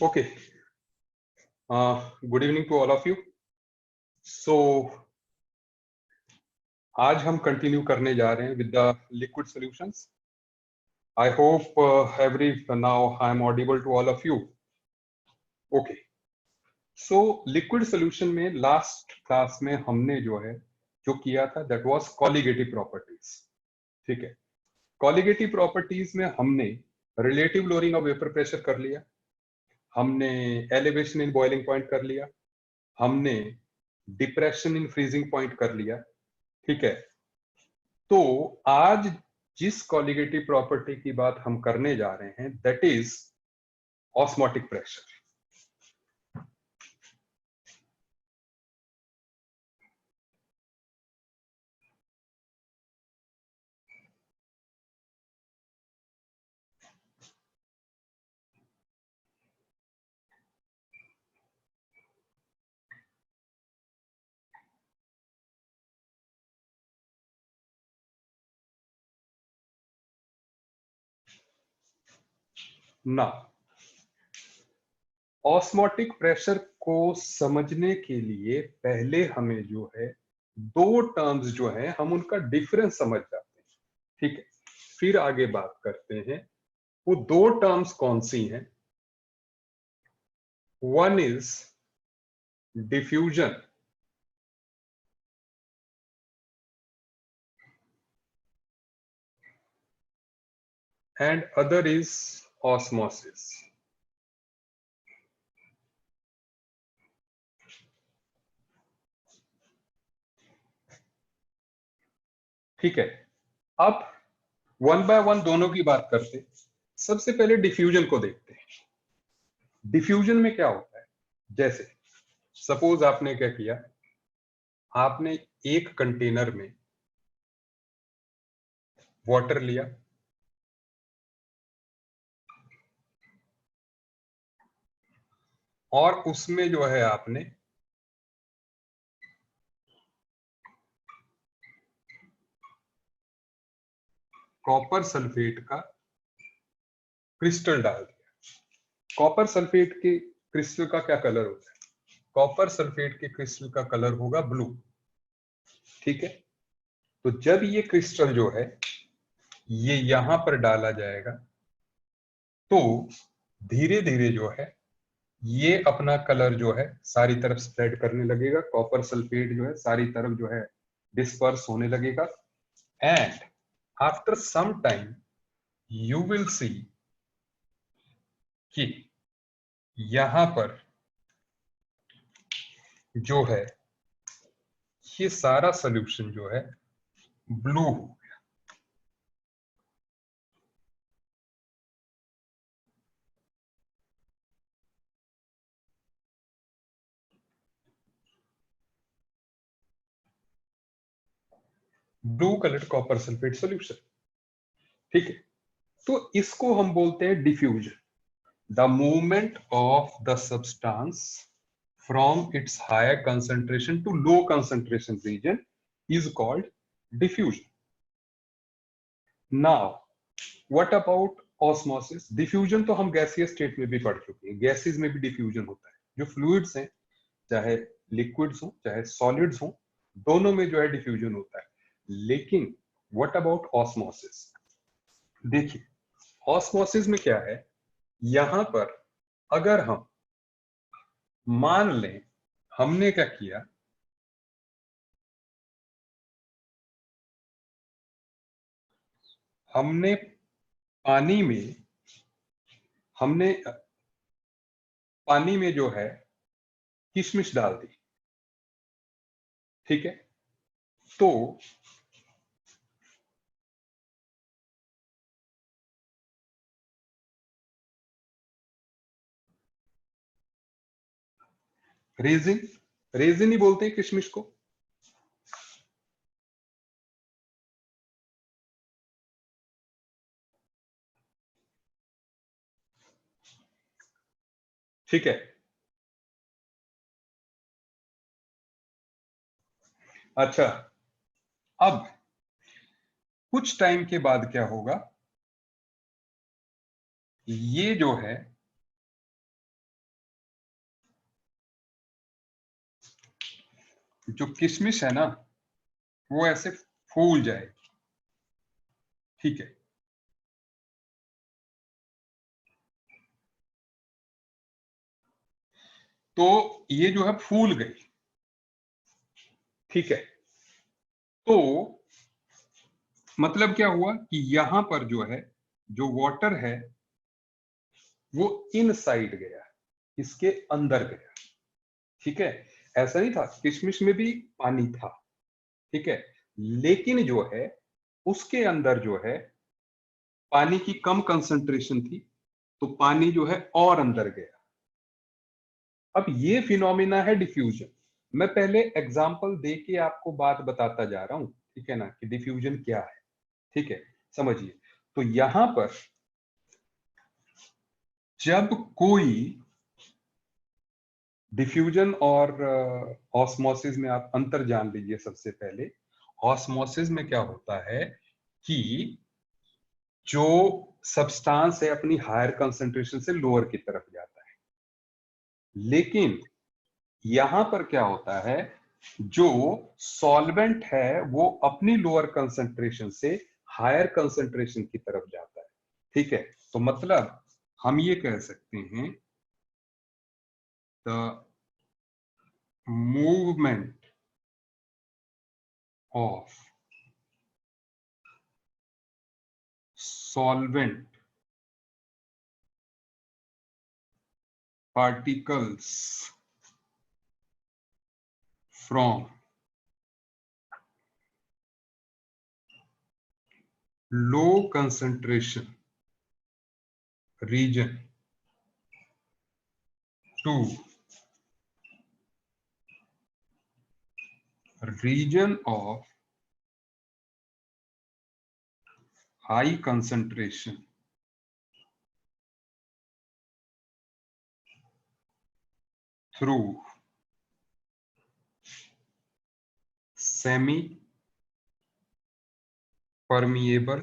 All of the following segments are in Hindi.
Okay. Good evening to all of you. So आज हम कंटिन्यू करने जा रहे हैं with the liquid solutions. I hope every now I am audible to all of you. Okay. So liquid solution में लास्ट क्लास में हमने जो किया था दैट वाज कॉलिगेटिव प्रॉपर्टीज. ठीक है. कॉलिगेटिव प्रॉपर्टीज में हमने relative lowering of vapour pressure कर लिया, हमने एलिवेशन इन बॉइलिंग पॉइंट कर लिया, हमने डिप्रेशन इन फ्रीजिंग पॉइंट कर लिया. ठीक है. तो आज जिस कॉलिगेटिव प्रॉपर्टी की बात हम करने जा रहे हैं दैट इज ऑस्मोटिक प्रेशर. ना ऑस्मोटिक प्रेशर को समझने के लिए पहले हमें दो टर्म्स हम उनका डिफरेंस समझ जाते हैं. ठीक है. फिर आगे बात करते हैं वो दो टर्म्स कौन सी हैं. One is diffusion and other is osmosis. ठीक है. अब वन बाय वन दोनों की बात करते हैं. सबसे पहले डिफ्यूजन को देखते हैं. डिफ्यूजन में क्या होता है, जैसे सपोज आपने क्या किया, आपने एक कंटेनर में वाटर लिया, और उसमें आपने कॉपर सल्फेट का क्रिस्टल डाल दिया. कॉपर सल्फेट के क्रिस्टल का क्या कलर होता है? कॉपर सल्फेट के क्रिस्टल का कलर होगा ब्लू. ठीक है. तो जब ये क्रिस्टल ये यहां पर डाला जाएगा तो धीरे धीरे ये अपना कलर सारी तरफ स्प्रेड करने लगेगा. कॉपर सल्फेट सारी तरफ डिस्पर्स होने लगेगा. And after some time you will see कि यहां पर ये सारा सॉल्यूशन ब्लू हो गया. Blue coloured copper sulphate solution. ठीक है. तो इसको हम बोलते हैं diffusion. The movement of the substance from its higher concentration to low concentration region is called diffusion. Now, what about osmosis? Diffusion तो हम गैसियस स्टेट में भी पढ़ चुके हैं. गैसेस में भी डिफ्यूजन होता है. जो फ्लूइड्स हैं, चाहे लिक्विड्स हो चाहे सॉलिड्स हो, दोनों में डिफ्यूजन होता है. लेकिन व्हाट अबाउट ऑस्मोसिस? देखिए, ऑस्मोसिस में क्या है, यहां पर अगर हम मान लें हमने क्या किया, हमने पानी में किशमिश डाल दी. ठीक है. तो रेजिन ही बोलते हैं किशमिश को. ठीक है. अच्छा, अब कुछ टाइम के बाद क्या होगा, ये जो किशमिश है ना वो ऐसे फूल जाएगी, ठीक है। तो ये जो है फूल गई, ठीक है। तो मतलब क्या हुआ कि यहां पर जो है जो वाटर है वो इनसाइड गया, इसके अंदर गया, ठीक है। ऐसा नहीं था, किशमिश में भी पानी था, ठीक है, लेकिन जो है उसके अंदर जो है पानी की कम कंसंट्रेशन थी, तो पानी जो है और अंदर गया। अब ये फिनोमिना है डिफ्यूजन। मैं पहले एग्जांपल दे के आपको बात बताता जा रहा हूं, ठीक है ना, कि डिफ्यूजन क्या है, ठीक है। समझिए, तो यहां पर जब कोई डिफ्यूजन और ऑस्मोसिस में आप अंतर जान लीजिए। सबसे पहले ऑस्मोसिस में क्या होता है कि जो सब्सटेंस है अपनी हायर कंसंट्रेशन से लोअर की तरफ जाता है, लेकिन यहां पर क्या होता है, जो सॉल्वेंट है वो अपनी लोअर कंसंट्रेशन से हायर कंसंट्रेशन की तरफ जाता है, ठीक है। तो मतलब हम ये कह सकते हैं the movement of solvent particles from low concentration region to region of high concentration through semi permeable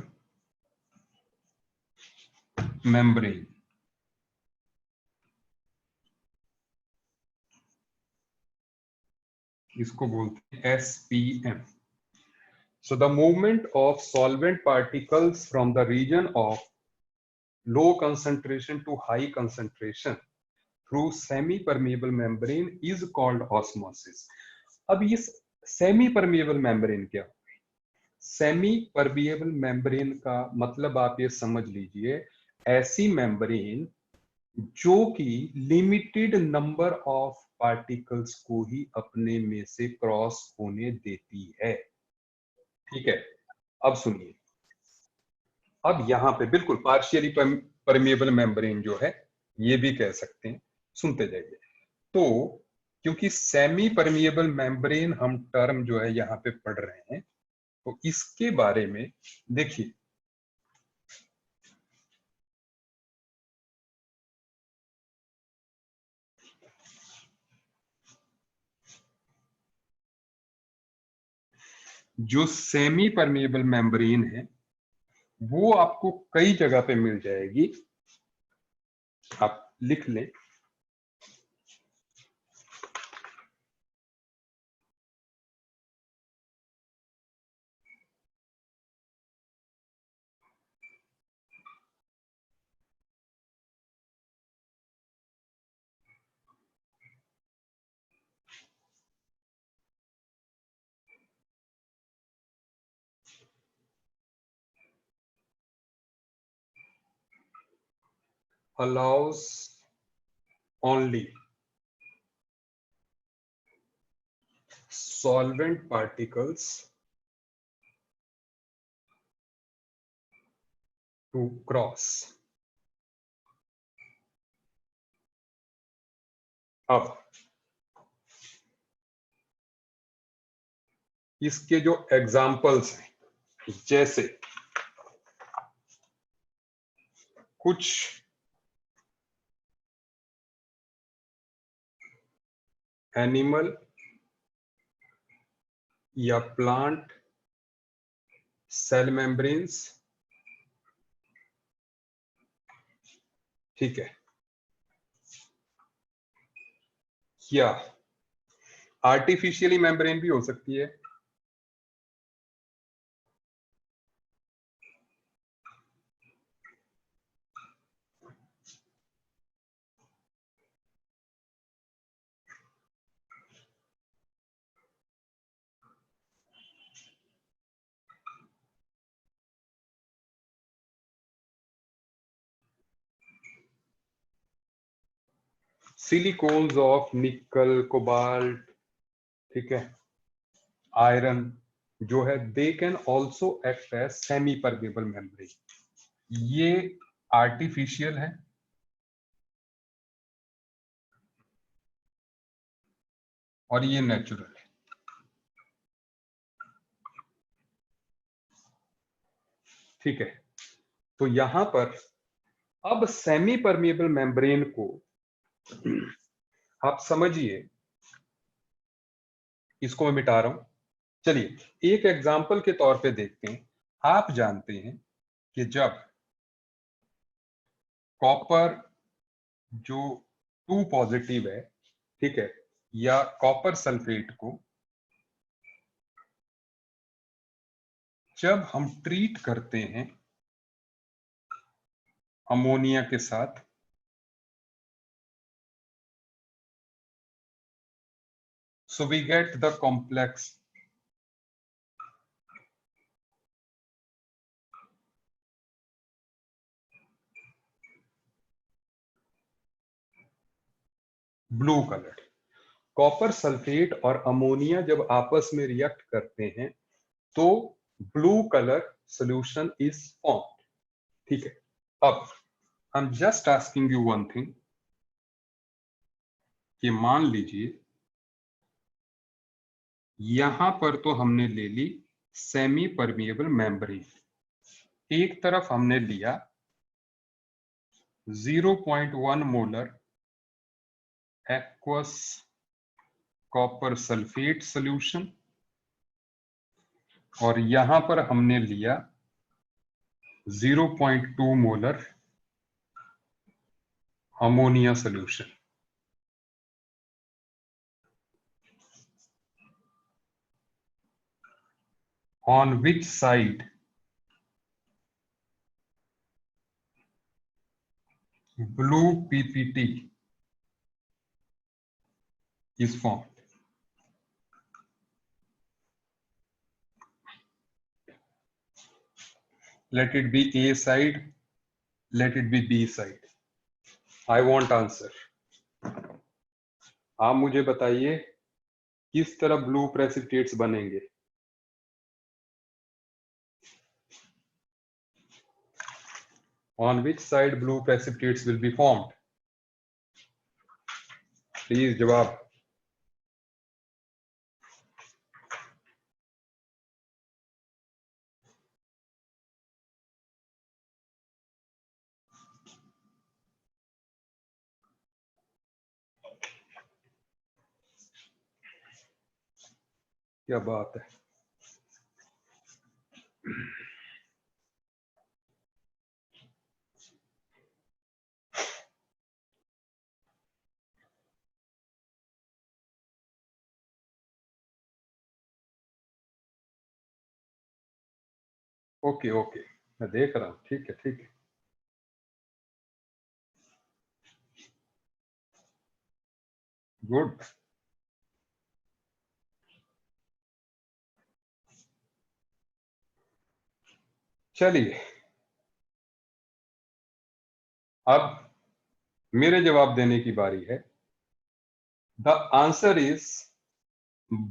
membrane। इसको बोलते हैं SPM। So the movement of solvent particles from the region of low concentration to high concentration through semi permeable membrane is called osmosis। अब ये सेमी परमिएबल मेम्ब्रेन क्या? सेमी परमिएबल मेम्ब्रेन का मतलब आप ये समझ लीजिए, ऐसी मेम्ब्रेन जो कि लिमिटेड नंबर ऑफ पार्टिकल्स को ही अपने में से क्रॉस होने देती है, ठीक है। अब सुनिए, अब यहां पे बिल्कुल पार्शियली परमिएबल मेम्ब्रेन जो है ये भी कह सकते हैं, सुनते जाइए। तो क्योंकि सेमी परमिएबल मेम्ब्रेन हम टर्म जो है यहां पे पढ़ रहे हैं, तो इसके बारे में देखिए। जो सेमी परमिएबल मेम्ब्रेन है वो आपको कई जगह पे मिल जाएगी, आप लिख लें। allows only solvent particles to cross। अब इसके जो एग्जाम्पल्स हैं, जैसे कुछ एनिमल या प्लांट सेल मेम्ब्रेन्स, ठीक है, या आर्टिफिशियली मेम्ब्रेन भी हो सकती है। सिलिकॉन्स ऑफ निकल, कोबाल्ट, ठीक है, आयरन जो है, they can also act as semi permeable membrane. ये आर्टिफिशियल है और ये नेचुरल है। ठीक है, तो यहां पर अब सेमी परमेबल मेम्ब्रेन को आप समझिए, इसको मैं मिटा रहा हूं। चलिए एक एग्जांपल के तौर पे देखते हैं। आप जानते हैं कि जब कॉपर जो 2 पॉजिटिव है, ठीक है, या कॉपर सल्फेट को जब हम ट्रीट करते हैं अमोनिया के साथ, so we get the complex blue colour. Copper sulphate और अमोनिया जब आपस में रिएक्ट करते हैं तो blue colour solution is form. ठीक है, अब I am just asking you one thing कि मान लीजिए यहां पर तो हमने ले ली सेमी परमिएबल मेम्ब्रेन, एक तरफ हमने लिया 0.1 molar aqueous copper sulphate solution और यहां पर हमने लिया 0.2 molar ammonia solution. On which side blue PPT is formed? Let it be A side, let it be B side. I want answer. आप मुझे बताइए किस तरह ब्लू प्रेसिपिटेट्स बनेंगे। On which side blue precipitates will be formed? Please जवाब। क्या बात है। ओके ओके, मैं देख रहा हूं। ठीक है ठीक है, गुड। चलिए अब मेरे जवाब देने की बारी है। The answer is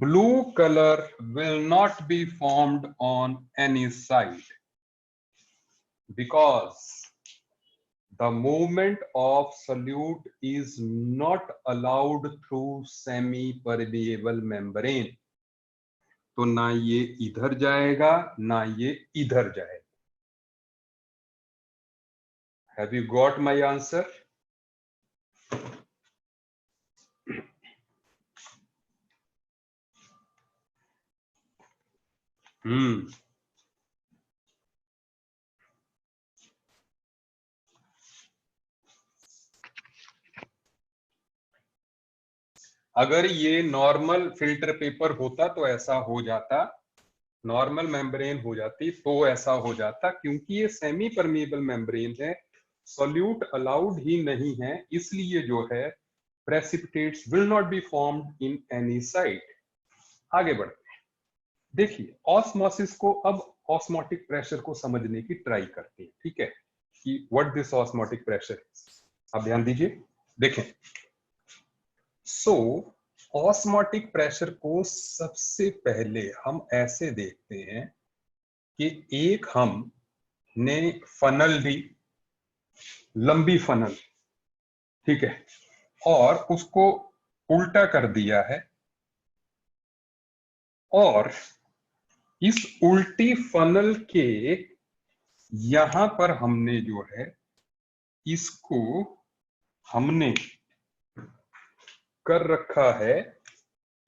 blue color will not be formed on any side because the movement of solute is not allowed through semi permeable membrane। तो ना ये इधर जाएगा ना ये इधर जाएगा। Have you got my answer? अगर ये नॉर्मल फिल्टर पेपर होता तो ऐसा हो जाता, नॉर्मल मेम्ब्रेन हो जाती तो ऐसा हो जाता, क्योंकि ये सेमी परमिएबल मेम्ब्रेन है, सॉल्यूट अलाउड ही नहीं है, इसलिए जो है precipitates will not be formed in any site. आगे बढ़ते हैं, देखिए ऑस्मोसिस को, अब ऑस्मोटिक प्रेशर को समझने की ट्राई करते हैं, ठीक है, कि what this osmotic pressure is. अब ध्यान दीजिए, देखें, सो ऑस्मोटिक प्रेशर को सबसे पहले हम ऐसे देखते हैं कि एक हमने फनल ली, लंबी फनल, ठीक है, और उसको उल्टा कर दिया है, और इस उल्टी फनल के यहां पर हमने जो है इसको हमने कर रखा है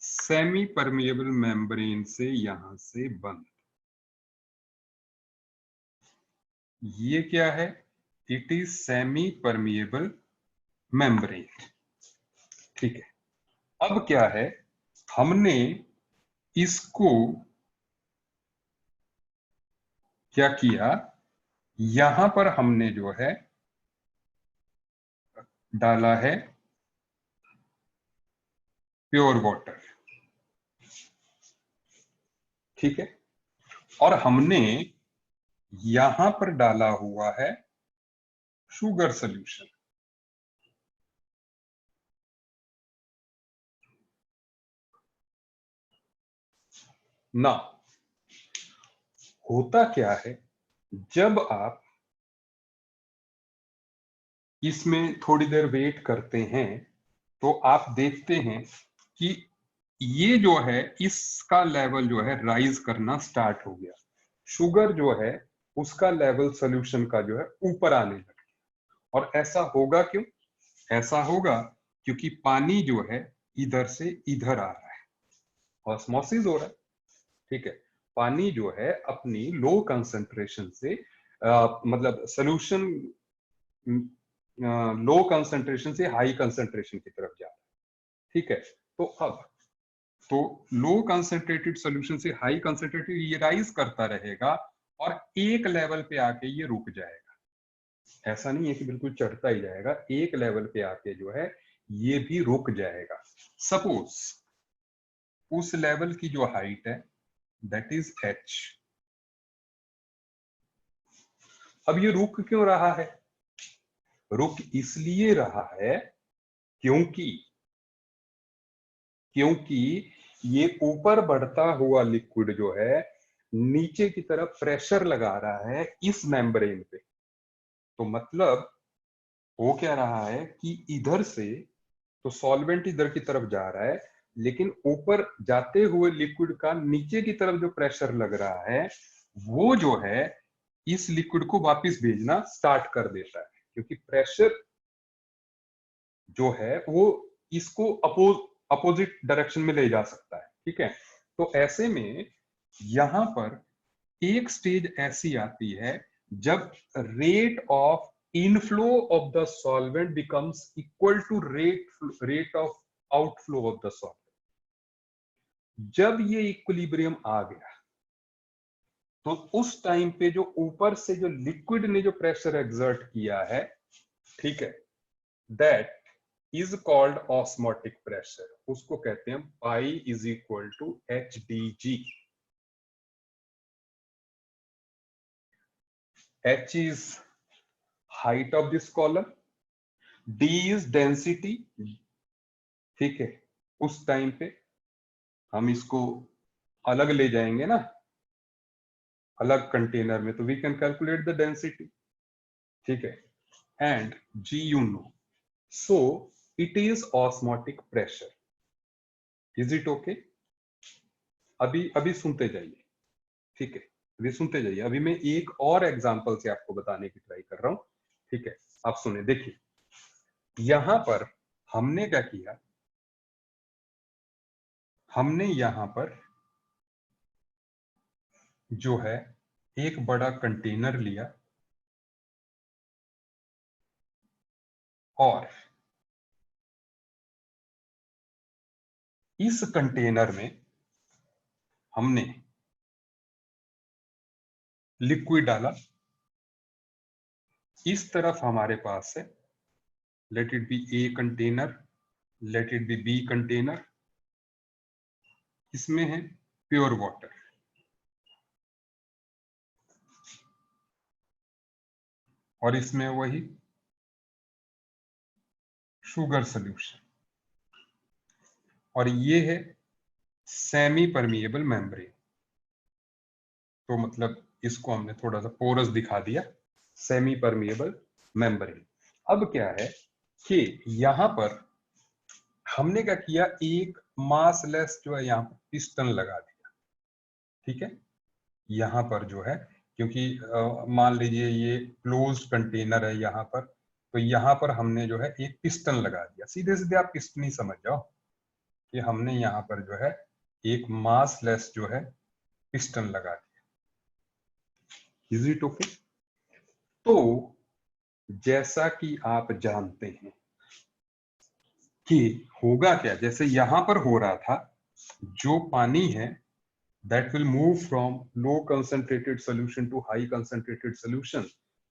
सेमी परमिएबल मेम्ब्रेन से यहां से बंद। ये क्या है? It is semi permeable membrane, ठीक है। अब क्या है, हमने इसको क्या किया, यहां पर हमने जो है डाला है प्योर वाटर, ठीक है, और हमने यहां पर डाला हुआ है शुगर सॉल्यूशन। ना, होता क्या है, जब आप इसमें थोड़ी देर वेट करते हैं तो आप देखते हैं कि ये जो है इसका लेवल जो है राइज करना स्टार्ट हो गया, शुगर जो है उसका लेवल सॉल्यूशन का जो है ऊपर आने लगा। और ऐसा होगा क्यों? ऐसा होगा क्योंकि पानी जो है इधर से इधर आ रहा है, ऑस्मोसिस हो रहा है, ठीक है। पानी जो है अपनी लो कंसंट्रेशन से मतलब सॉल्यूशन लो कंसंट्रेशन से हाई कंसंट्रेशन की तरफ जा रहा है, ठीक है। तो अब तो लो कंसंट्रेटेड सॉल्यूशन से हाई कंसंट्रेटेड ये राइज करता रहेगा और एक लेवल पे आके ये रुक जाएगा। ऐसा नहीं है कि बिल्कुल चढ़ता ही जाएगा, एक लेवल पे आके जो है ये भी रुक जाएगा। सपोज उस लेवल की जो हाइट है दैट इज h। अब ये रुक क्यों रहा है? रुक इसलिए रहा है क्योंकि क्योंकि ये ऊपर बढ़ता हुआ लिक्विड जो है नीचे की तरफ प्रेशर लगा रहा है इस मेम्ब्रेन पे। तो मतलब वो क्या रहा है कि इधर से तो सॉल्वेंट इधर की तरफ जा रहा है, लेकिन ऊपर जाते हुए लिक्विड का नीचे की तरफ जो प्रेशर लग रहा है वो जो है इस लिक्विड को वापस भेजना स्टार्ट कर देता है, क्योंकि प्रेशर जो है वो इसको अपोजिट डायरेक्शन में ले जा सकता है, ठीक है। तो ऐसे में यहां पर एक स्टेज ऐसी आती है जब rate of inflow of the solvent becomes equal to rate of outflow of the solvent. जब ये इक्विलिब्रियम आ गया तो उस टाइम पे जो ऊपर से जो लिक्विड ने जो प्रेशर एक्सर्ट किया है, ठीक है, that is called osmotic pressure. उसको कहते हैं pi is equal to H D G. H is height of this column, D is density, ठीक है। उस टाइम पे हम इसको अलग ले जाएंगे ना, अलग कंटेनर में, तो we can calculate the density, ठीक है। And G you know, so it is osmotic pressure. Is it okay? अभी अभी सुनते जाइए, ठीक है, अभी सुनते जाइए। अभी मैं एक और एग्जांपल से आपको बताने की ट्राई कर रहा हूं, ठीक है। आप सुने, देखिए यहां पर हमने क्या किया, हमने यहां पर जो है एक बड़ा कंटेनर लिया और इस कंटेनर में हमने लिक्विड डाला, इस तरफ हमारे पास है let it be A container, let it be B container, इसमें है प्योर वाटर, और इसमें वही शुगर सॉल्यूशन, और ये है सेमी परमिएबल मेम्ब्रेन। तो मतलब इसको हमने थोड़ा सा पोरस दिखा दिया, सेमी परमिएबल मेम्ब्रेन। अब क्या है कि यहां पर हमने क्या किया, एक मासलेस जो है यहाँ पर पिस्टन लगा दिया। ठीक है, यहाँ पर जो है, क्योंकि मान लीजिए ये क्लोज्ड कंटेनर है यहाँ पर, तो यहाँ पर हमने जो है एक पिस्टन लगा दिया। सीधे सीधे आप पिस्टन ही समझ जाओ कि हमने यहाँ पर जो है एक मासलेस जो है पिस्टन लगा दिया। Is it okay? तो जैसा कि आप जानते हैं कि होगा क्या, जैसे यहां पर हो रहा था, जो पानी है that will move from low concentrated solution to high concentrated solution,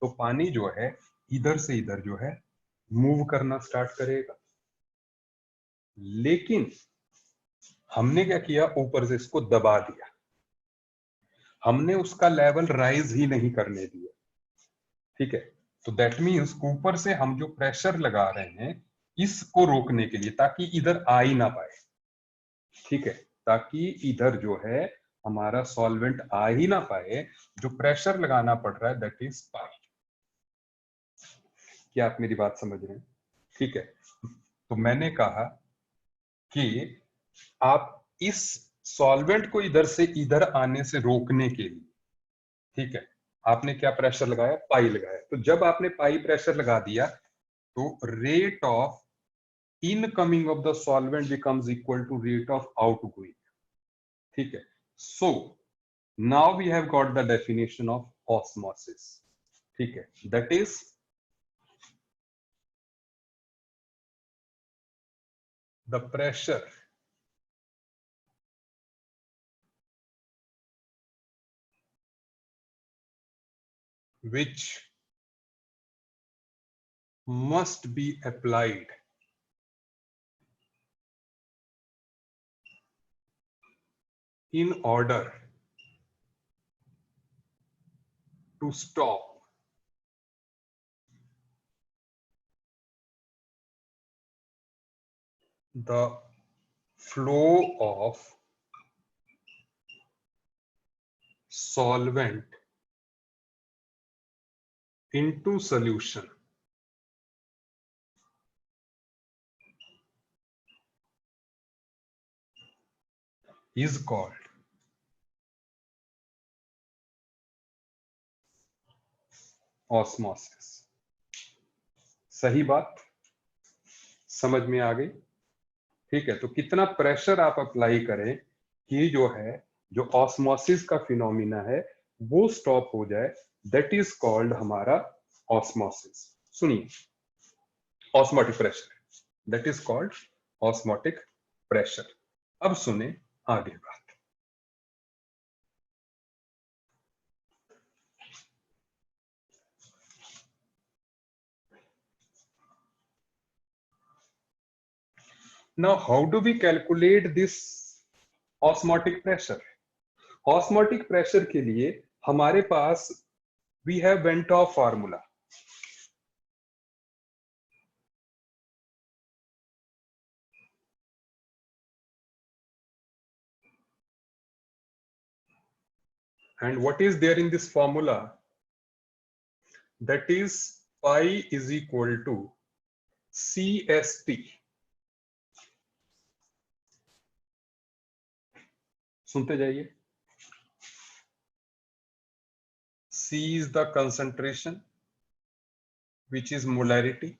तो पानी जो है इधर से इधर जो है मूव करना स्टार्ट करेगा। लेकिन हमने क्या किया, ऊपर से इसको दबा दिया, हमने उसका लेवल राइज ही नहीं करने दिया। ठीक है, तो दैट मीन्स ऊपर से हम जो प्रेशर लगा रहे हैं इसको रोकने के लिए, ताकि इधर आ ही ना पाए। ठीक है, ताकि इधर जो है हमारा सॉल्वेंट आ ही ना पाए, जो प्रेशर लगाना पड़ रहा है दैट इज पाई। क्या आप मेरी बात समझ रहे हैं? ठीक है, तो मैंने कहा कि आप इस सॉल्वेंट को इधर से इधर आने से रोकने के लिए, ठीक है, आपने क्या प्रेशर लगाया, पाई लगाया। तो जब आपने पाई प्रेशर लगा दिया तो rate of incoming of the solvent becomes equal to rate of outgoing. ठीक है, सो now we have got the definition of osmosis. ठीक है, that is the pressure which must be applied in order to stop the flow of solvent into solution is called osmosis. सही बात समझ में आ गई? ठीक है, तो कितना प्रेशर आप अप्लाई करें कि जो है, जो ऑस्मोसिस का फिनोमिना है वो स्टॉप हो जाए, दैट इज कॉल्ड हमारा ऑस्मोसिस। सुनिए, osmotic pressure, that is called osmotic pressure. अब सुने आगे बात। Now, how do we calculate this osmotic pressure? Osmotic pressure के लिए हमारे पास we have Ventov formula. And what is there in this formula? That is pi is equal to CST. सुनते जाइए। C is the concentration, which is molarity.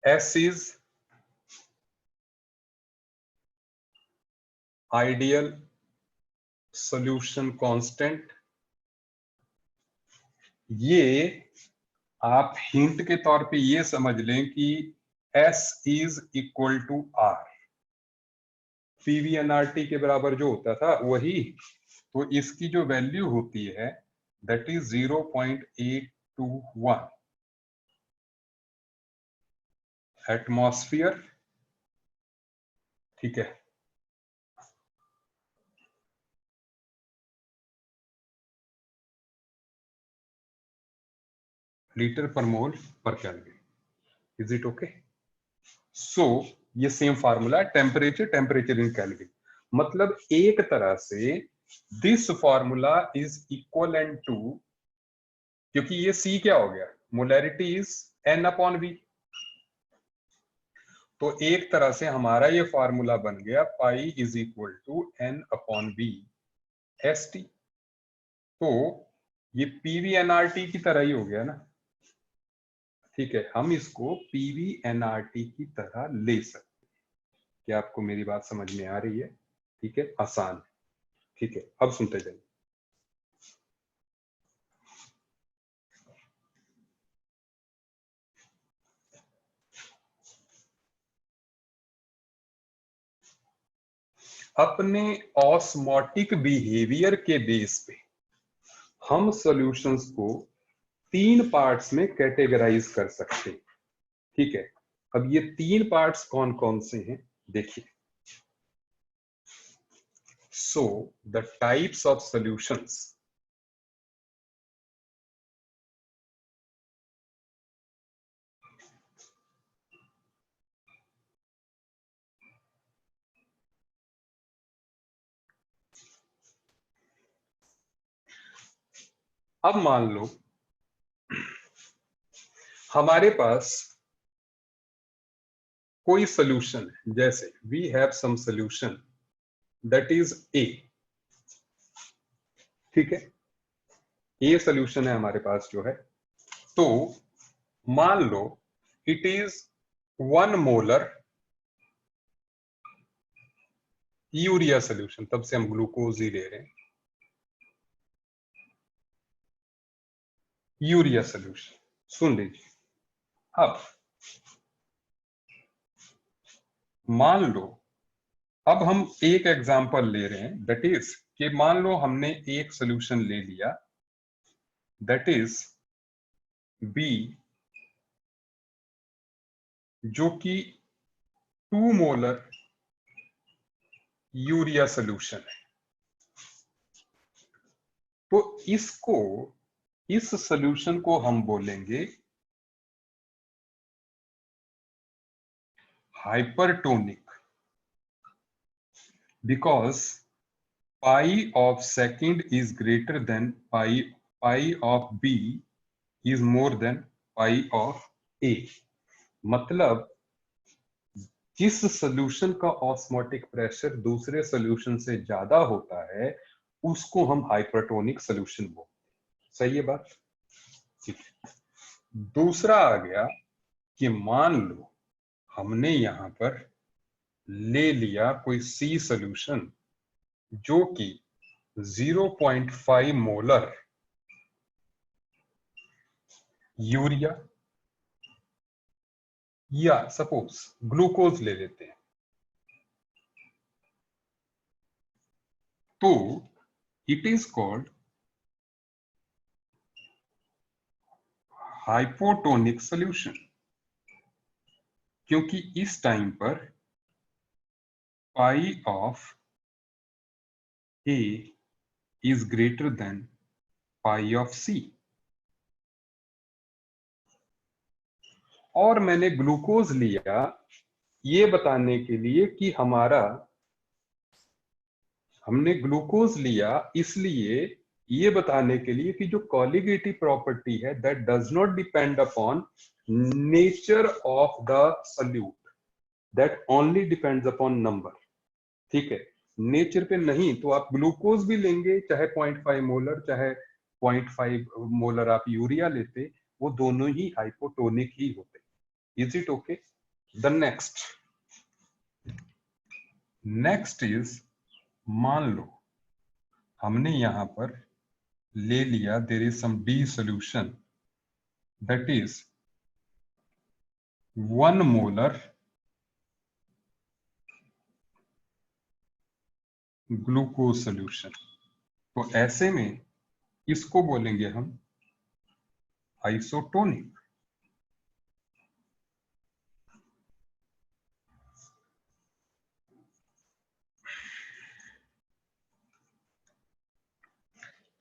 S is ideal solution constant. ये आप हिंट के तौर पे ये समझ लें कि S is equal to R, PVNRT के बराबर जो होता था वही, तो इसकी जो वैल्यू होती है दैट इज 0.821 एटमॉस्फेयर, ठीक है। लीटर पर मोल पर kelvin, is it okay? So ये same formula, temperature in kelvin, मतलब एक तरह से this formula is equivalent to, क्योंकि ये C क्या हो गया, मोलैरिटी इज N/V, तो एक तरह से हमारा ये फार्मूला बन गया pi is equal to N/V ST। तो ये PVNRT की तरह ही हो गया ना, ठीक है, हम इसको PVNRT की तरह ले सकते हैं। क्या आपको मेरी बात समझ में आ रही है? ठीक है, आसान है, ठीक है, अब सुनते जाइए। अपने ऑस्मोटिक बिहेवियर के बेस पे हम सॉल्यूशंस को 3 पार्ट्स में कैटेगराइज कर सकते हैं, ठीक है। अब ये 3 पार्ट्स कौन कौन से हैं देखिए। So the types of solutions, अब मान लो हमारे पास कोई सॉल्यूशन है, जैसे we have some solution that is A, ठीक है, A सॉल्यूशन है हमारे पास जो है, तो मान लो it is 1 molar urea solution, तब से हम ग्लूकोज ही ले रहे हैं, यूरिया सॉल्यूशन, सुन लीजिए। अब मान लो, अब हम एक एग्जांपल ले रहे हैं, दैट इज कि मान लो हमने एक सॉल्यूशन ले लिया दैट इज B, जो कि 2 मोलर यूरिया सॉल्यूशन है, तो इसको, इस सॉल्यूशन को हम बोलेंगे hypertonic, because pi of second is greater than pi of B is more than pi of A, मतलब जिस सॉल्यूशन का ऑस्मोटिक प्रेशर दूसरे सॉल्यूशन से ज्यादा होता है उसको हम हाइपरटोनिक सॉल्यूशन बोलते हैं। सही है बात? ठीक है। दूसरा आ गया कि मान लो हमने यहां पर ले लिया कोई C सॉल्यूशन जो कि 0.5 मोलर यूरिया या सपोज ग्लूकोज ले लेते हैं, तो it is called hypotonic solution, क्योंकि इस टाइम पर पाई of A is greater than pi of C। और मैंने ग्लूकोज लिया ये बताने के लिए कि हमने ग्लूकोज लिया इसलिए ये बताने के लिए कि जो कॉलिगेटिव प्रॉपर्टी है that does not depend upon nature of the solute, that only depends upon number, ठीक है, नेचर पे नहीं। तो आप ग्लूकोज भी लेंगे चाहे 0.5 मोलर चाहे 0.5 मोलर आप यूरिया लेते, वो दोनों ही हाइपोटोनिक ही होते। Is it okay? The next is, मान लो हमने यहां पर ले लिया there is some D solution that is 1 molar glucose solution. तो ऐसे में इसको बोलेंगे हम आइसोटोनिक।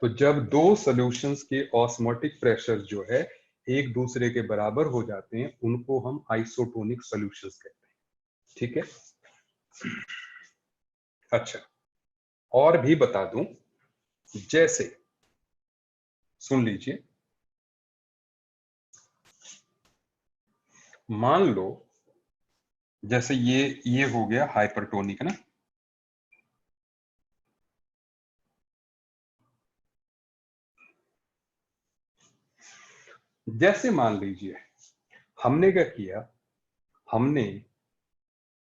तो जब दो सॉल्यूशंस के ऑस्मोटिक प्रेशर जो है एक दूसरे के बराबर हो जाते हैं, उनको हम आइसोटोनिक सॉल्यूशंस कहते हैं। ठीक है, अच्छा, और भी बता दूं, जैसे सुन लीजिए, मान लो जैसे ये हो गया हाइपरटोनिक ना, जैसे मान लीजिए हमने क्या किया, हमने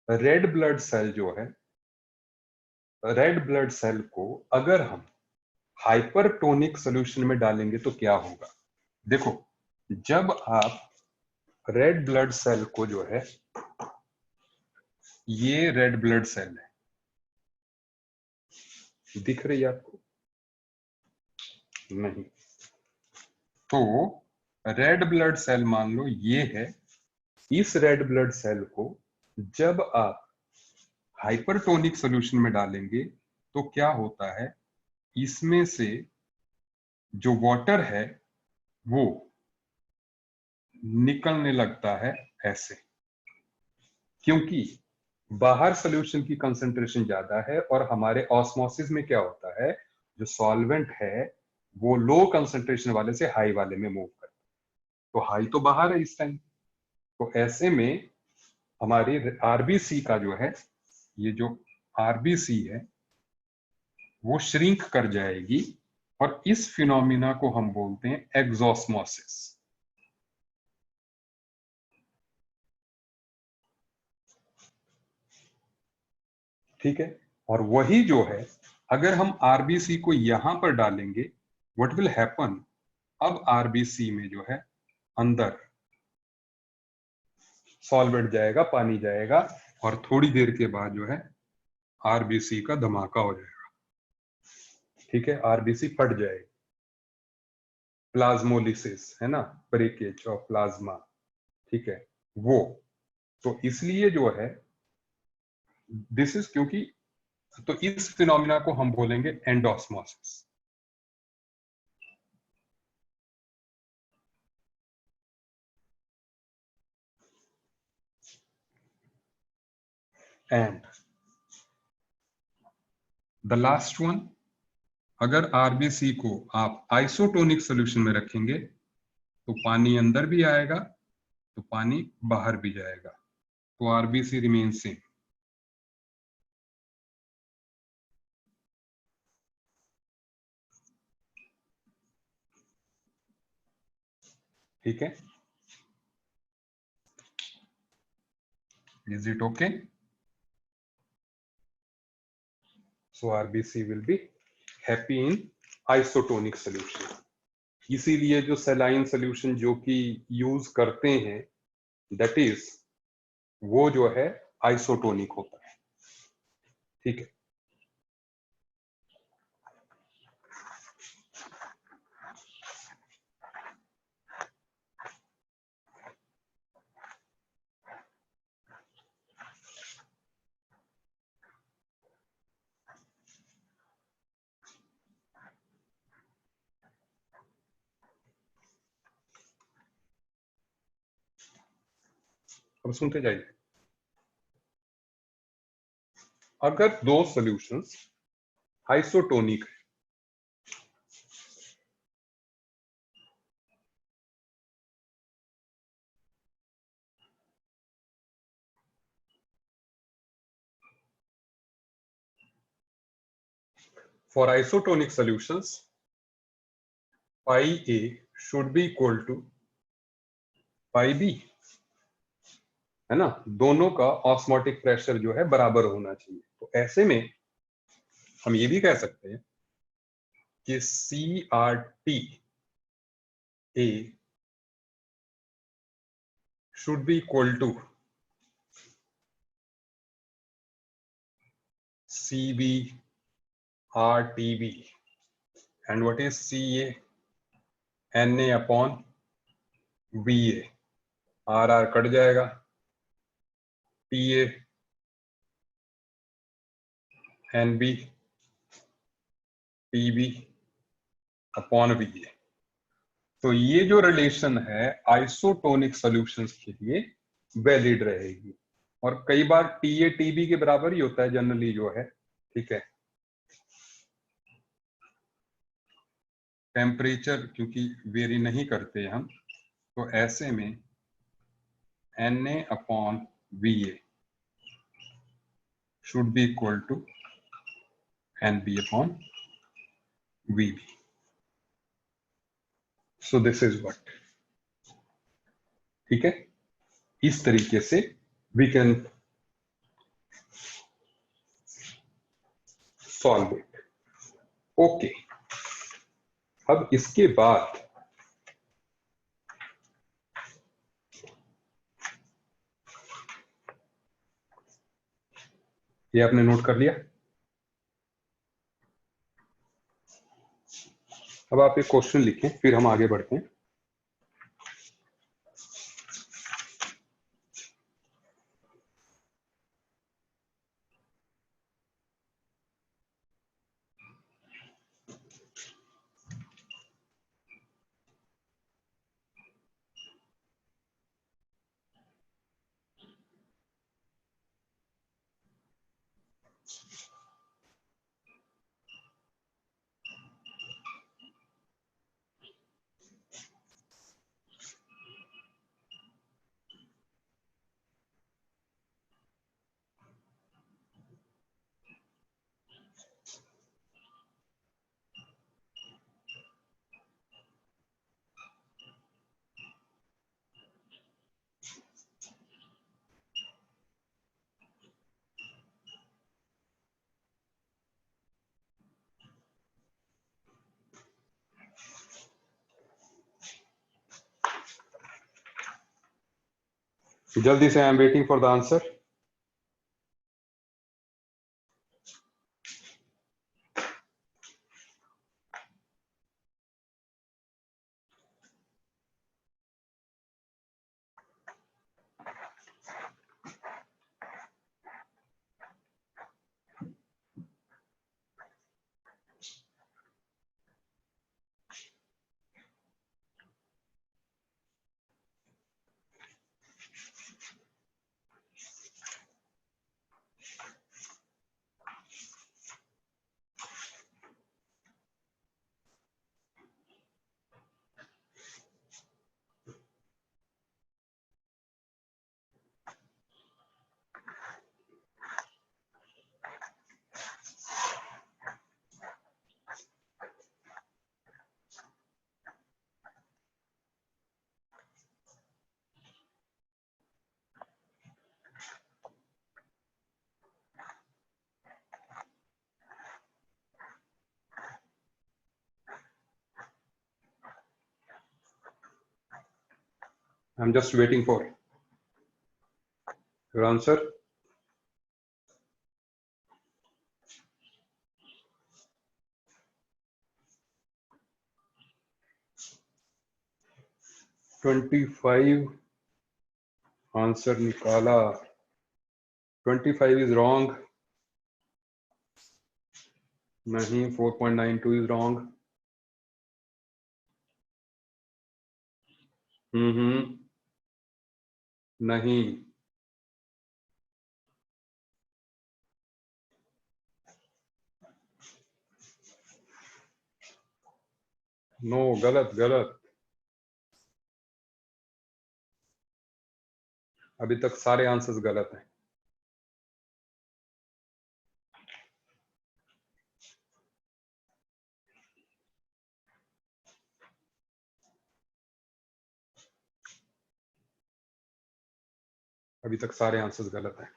रेड ब्लड सेल जो है, रेड ब्लड सेल को अगर हम हाइपरटोनिक सॉल्यूशन में डालेंगे तो क्या होगा। देखो, जब आप रेड ब्लड सेल को जो है, ये रेड ब्लड सेल है, दिख रही है आपको? नहीं। तो रेड ब्लड सेल मान लो ये है, इस रेड ब्लड सेल को जब आप हाइपरटोनिक सॉल्यूशन में डालेंगे तो क्या होता है, इसमें से जो वाटर है वो निकलने लगता है ऐसे, क्योंकि बाहर सॉल्यूशन की कंसंट्रेशन ज्यादा है और हमारे ऑस्मोसिस में क्या होता है, जो सॉल्वेंट है वो लो कंसंट्रेशन वाले से हाई वाले में मूव करता है। तो हाई तो बाहर है इस टाइम, तो ऐसे में हमारी आरबीसी का जो है, ये जो आरबीसी है वो श्रिंक कर जाएगी, और इस फिनोमिना को हम बोलते हैं एक्सोस्मोसिस। ठीक है, और वही जो है, अगर हम आरबीसी को यहां पर डालेंगे, व्हाट विल हैपन, अब आरबीसी में जो है अंदर सॉल्वेंट जाएगा, पानी जाएगा, और थोड़ी देर के बाद जो है आरबीसी का धमाका हो जाएगा। ठीक है, आरबीसी फट जाएगी, प्लाज्मोलिसिस है ना, ब्रेकेज ऑफ प्लाज्मा। ठीक है, वो तो इसलिए जो है दिस इज, क्योंकि तो इस फिनोमिना को हम बोलेंगे endosmosis. And the last one, अगर आरबीसी को आप आइसोटोनिक सॉल्यूशन में रखेंगे तो पानी अंदर भी आएगा, तो पानी बाहर भी जाएगा, तो आरबीसी रिमेन सेम। ठीक है, is it okay? So RBC will be happy in isotonic solution. इसीलिए जो सेलाइन सॉल्यूशन जो कि यूज करते हैं, दैट इज वो जो है आइसोटोनिक होता है। ठीक है, अब सुनते जाइए। अगर दो सॉल्यूशंस आइसोटोनिक है, for isotonic solutions pi a should be equal to pi b, है ना, दोनों का ऑस्मोटिक प्रेशर जो है बराबर होना चाहिए। तो ऐसे में हम ये भी कह सकते हैं कि C R T A should be equal to CB RTB. And what is CA? NA upon VA. RR cut जाएगा, TA NB PB upon VA. तो ये जो रिलेशन है आइसोटोनिक सॉल्यूशंस के लिए वैलिड रहेगी, और कई बार TA TB के बराबर ही होता है जनरली जो है, ठीक है। टेम्परेचर क्योंकि वेरी नहीं करते हम, तो ऐसे में Na upon VA should be equal to NB upon VB. So this is what, ठीक है। इस तरीके से we can solve it. Okay. अब इसके बाद ये आपने नोट कर लिया। अब आप एक क्वेश्चन लिखें, फिर हम आगे बढ़ते हैं। जल्दी से, I am waiting for the answer. I'm just waiting for your answer. $25 answer निकाला। 25 is wrong. नहीं, 4.92 is wrong. नहीं, नो, गलत गलत। अभी तक सारे आंसर्स गलत हैं। अभी तक सारे आंसर्स गलत हैं।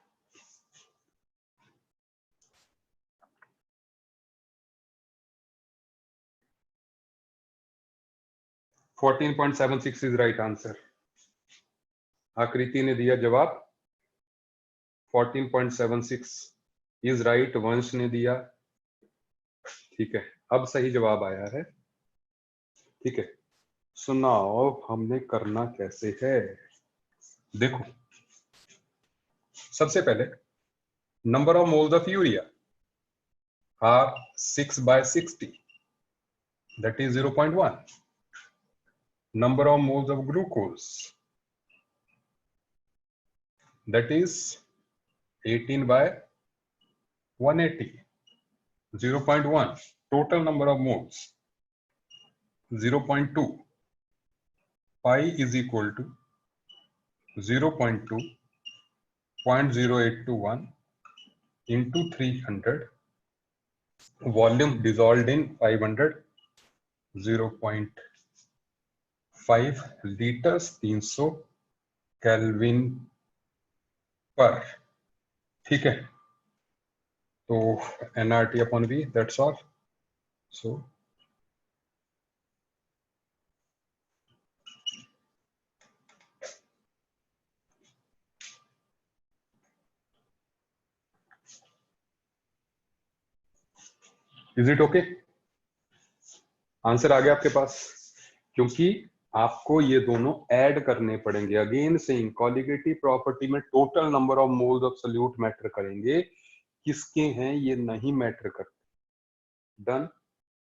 $14.76 is right answer. आकृति ने दिया जवाब 14.76 इज राइट। वंश ने दिया, ठीक है, अब सही जवाब आया है। ठीक है, सुनाओ हमने करना कैसे है। देखो, सबसे पहले number of moles of urea are 6/60, that is 0.1. Number of moles of glucose, that is 18/180, 0.1. Total number of moles 0.2. Pi is equal to 0.2 0.0821 into 300. Volume dissolved in 500 0.5 liters, 300 kelvin पर। ठीक है, तो nRT upon V, that's all. So is it okay? Answer आ गया आपके पास? क्योंकि आपको ये दोनों ऐड करने पड़ेंगे। अगेन सेइंग, कॉलिगेटिव प्रॉपर्टी में total number of moles of solute matter करेंगे, किसके हैं ये नहीं मैटर करते। डन,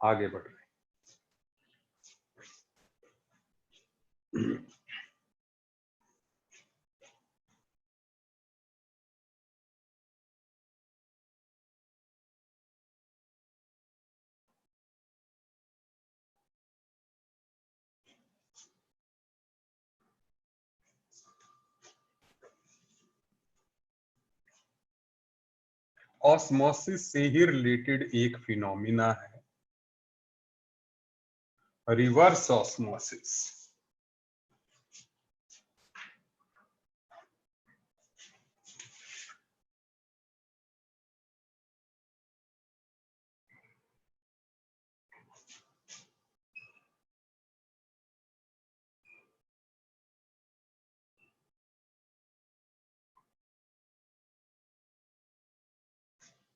आगे बढ़ रहे हैं। ऑस्मोसिस से ही रिलेटेड एक फिनोमिना है, रिवर्स ऑस्मोसिस।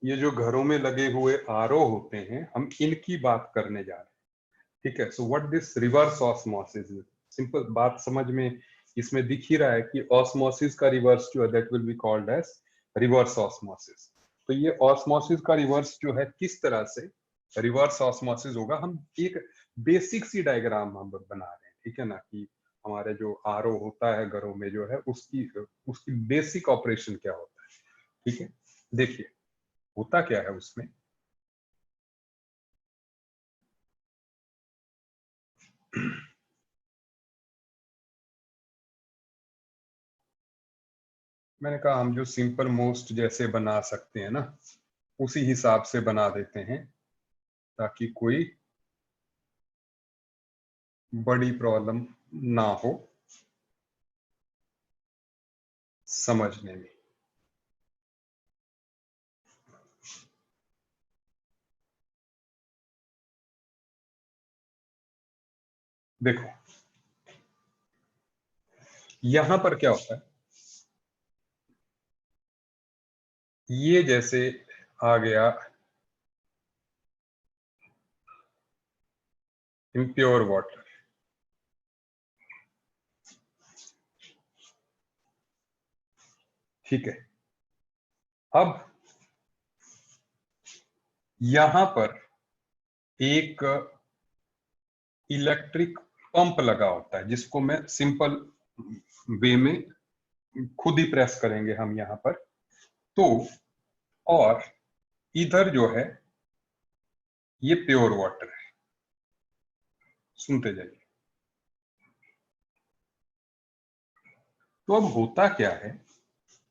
ये जो घरों में लगे हुए आरओ होते हैं, हम इनकी बात करने जा रहे हैं। ठीक है, so what this reverse osmosis, simple बात समझ में इसमें दिख ही रहा है कि ऑस्मोसिस का रिवर्स जो है that will be called as reverse osmosis. तो ये ऑस्मोसिस का रिवर्स जो है किस तरह से रिवर्स ऑस्मोसिस होगा, हम एक बेसिक सी डायग्राम हम बना रहे हैं। ठीक है ना, कि हमारे जो आरओ होता है घरों में जो है उसकी बेसिक ऑपरेशन क्या होता है। ठीक है, देखिए होता क्या है उसमें। मैंने कहा हम जो सिंपल मोस्ट जैसे बना सकते हैं ना, उसी हिसाब से बना देते हैं ताकि कोई बड़ी प्रॉब्लम ना हो समझने में। देखो यहां पर क्या होता है, ये जैसे आ गया इम्प्योर वाटर। ठीक है, अब यहां पर एक इलेक्ट्रिक पंप लगा होता है, जिसको मैं सिंपल वे में खुद ही प्रेस करेंगे हम यहां पर। तो और इधर जो है ये प्योर वाटर है। सुनते जाइए। तो अब होता क्या है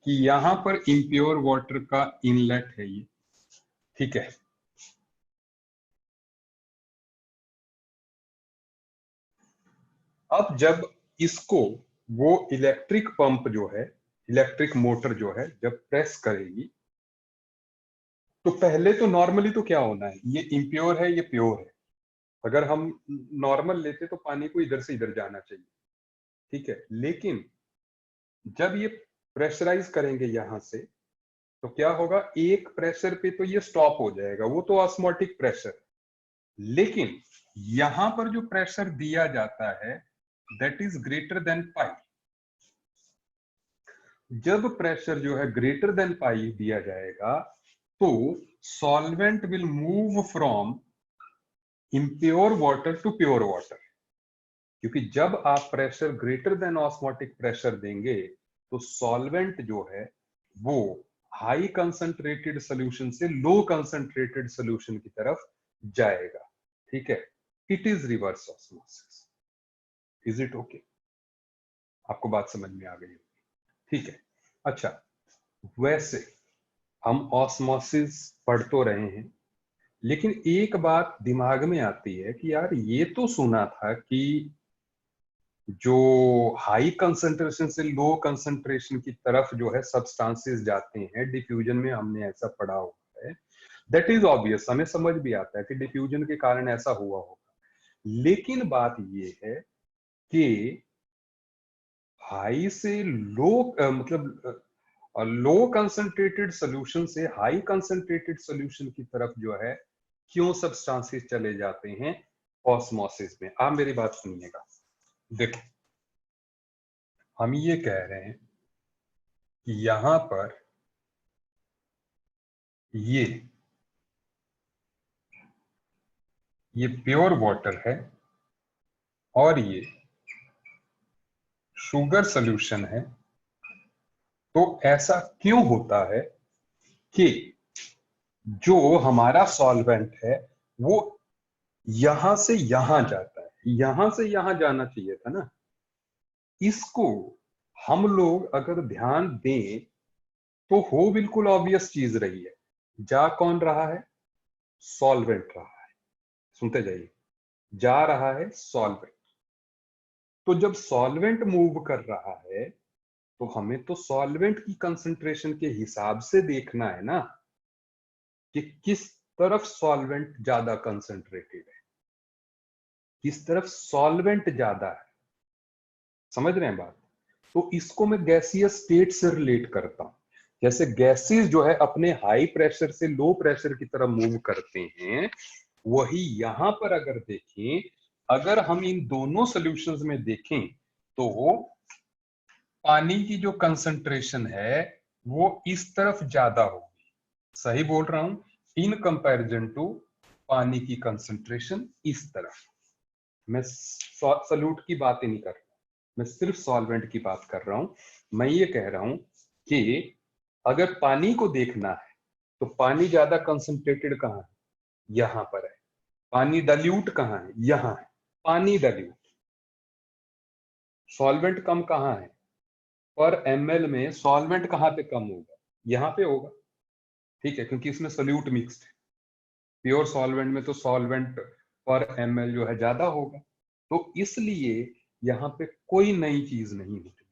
कि यहां पर इम्प्योर वाटर का इनलेट है ये। ठीक है, अब जब इसको वो इलेक्ट्रिक पंप जो है, इलेक्ट्रिक मोटर जो है जब प्रेस करेगी, तो पहले तो नॉर्मली तो क्या होना है, ये इम्प्योर है ये प्योर है। अगर हम नॉर्मल लेते तो पानी को इधर से इधर जाना चाहिए। ठीक है, लेकिन जब ये प्रेशराइज करेंगे यहां से तो क्या होगा, एक प्रेशर पे तो ये स्टॉप हो जाएगा, वो तो ऑस्मोटिक प्रेशर। लेकिन यहां पर जो प्रेशर दिया जाता है that is greater than pi. जब प्रेशर जो है ग्रेटर देन पाई दिया जाएगा तो solvent will move from impure water to pure water. क्योंकि जब आप pressure greater than osmotic pressure देंगे तो सॉल्वेंट जो है वो हाई कंसंट्रेटेड सॉल्यूशन से लो कंसंट्रेटेड सॉल्यूशन की तरफ जाएगा। ठीक है, it is reverse osmosis. Is it okay? आपको बात समझ में आ गई? ठीक है। अच्छा, वैसे हम ऑस्मोसिस पढ़ तो रहे हैं, लेकिन एक बात दिमाग में आती है कि यार ये तो सुना था कि जो हाई कंसंट्रेशन से लो कंसंट्रेशन की तरफ जो है सब्सटेंसेस जाते हैं डिफ्यूजन में, हमने ऐसा पढ़ा हुआ है। दैट इज ऑब्वियस, हमें समझ भी आता है कि डिफ्यूजन के कारण ऐसा हुआ होगा। लेकिन बात ये है कि हाई से लो मतलब लो कंसंट्रेटेड सोल्यूशन से हाई कंसंट्रेटेड सोल्यूशन की तरफ जो है क्यों सब्सटेंसेस चले जाते हैं ऑस्मोसिस में? आप मेरी बात सुनिएगा। देखो, हम ये कह रहे हैं कि यहां पर ये प्योर वाटर है और ये शुगर सॉल्यूशन है। तो ऐसा क्यों होता है कि जो हमारा सॉल्वेंट है वो यहां से यहां जाता है, यहां से यहां जाना चाहिए था ना? इसको हम लोग अगर ध्यान दें तो हो बिल्कुल ऑब्वियस चीज रही है। जा कौन रहा है? सॉल्वेंट रहा है। सुनते जाइए, जा रहा है सॉल्वेंट। तो जब सॉल्वेंट मूव कर रहा है तो हमें तो सॉल्वेंट की कंसंट्रेशन के हिसाब से देखना है ना कि किस तरफ सॉल्वेंट ज्यादा कंसंट्रेटेड है, किस तरफ सॉल्वेंट ज्यादा है। समझ रहे हैं बात? तो इसको मैं गैसीय स्टेट से रिलेट करता हूं। जैसे गैसेस जो है अपने हाई प्रेशर से लो प्रेशर की तरफ मूव करते हैं, वही यहां पर अगर देखें, अगर हम इन दोनों सॉल्यूशंस में देखें तो पानी की जो कंसंट्रेशन है वो इस तरफ ज्यादा होगी। सही बोल रहा हूं? इन कंपैरिजन टू पानी की कंसंट्रेशन इस तरफ। मैं सॉल्यूट की बात ही नहीं कर रहा, मैं सिर्फ सॉल्वेंट की बात कर रहा हूं। मैं ये कह रहा हूं कि अगर पानी को देखना है तो पानी ज्यादा कंसंट्रेटेड कहां है? यहां पर है। पानी डाल्यूट कहां है? यहां है। पानी डाल्यूट। सॉल्वेंट कम कहां है? पर एमएल में सॉल्वेंट कहां पे कम होगा? यहां पे होगा। ठीक है, क्योंकि इसमें सोल्यूट मिक्स्ड है। प्योर सॉल्वेंट में तो सॉल्वेंट पर एमएल जो है ज्यादा होगा। तो इसलिए यहां पे कोई नई चीज नहीं होती।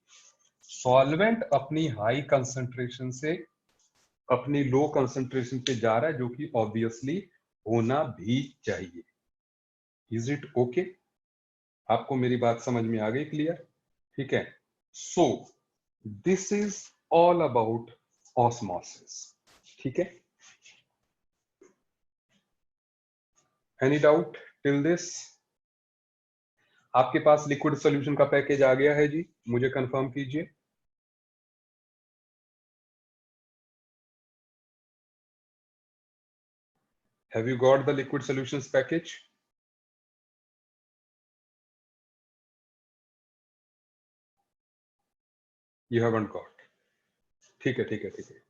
सॉल्वेंट अपनी हाई कंसंट्रेशन से अपनी लो कंसंट्रेशन पे जा रहा है, जो कि ऑब्वियसली होना भी चाहिए। Is it okay? आपको मेरी बात समझ में आ गई? क्लियर? ठीक है। So this is all about osmosis. ठीक है, एनी डाउट टिल दिस? आपके पास लिक्विड सॉल्यूशन का पैकेज आ गया है जी? मुझे कंफर्म कीजिए। Have you got the liquid solutions package? You haven't got? ठीक है, ठीक है, ठीक है।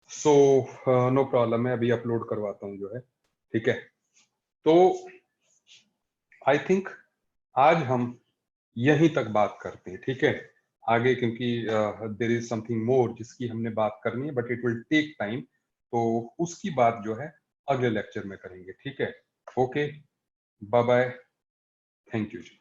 सो नो प्रॉब्लम, मैं अभी अपलोड करवाता हूं जो है। ठीक है, तो आई थिंक आज हम यहीं तक बात करते हैं। ठीक है, आगे क्योंकि देयर इज समथिंग मोर जिसकी हमने बात करनी है, but it will take time. तो उसकी बात जो है अगले लेक्चर में करेंगे। ठीक है, okay, bye bye, thank you ji.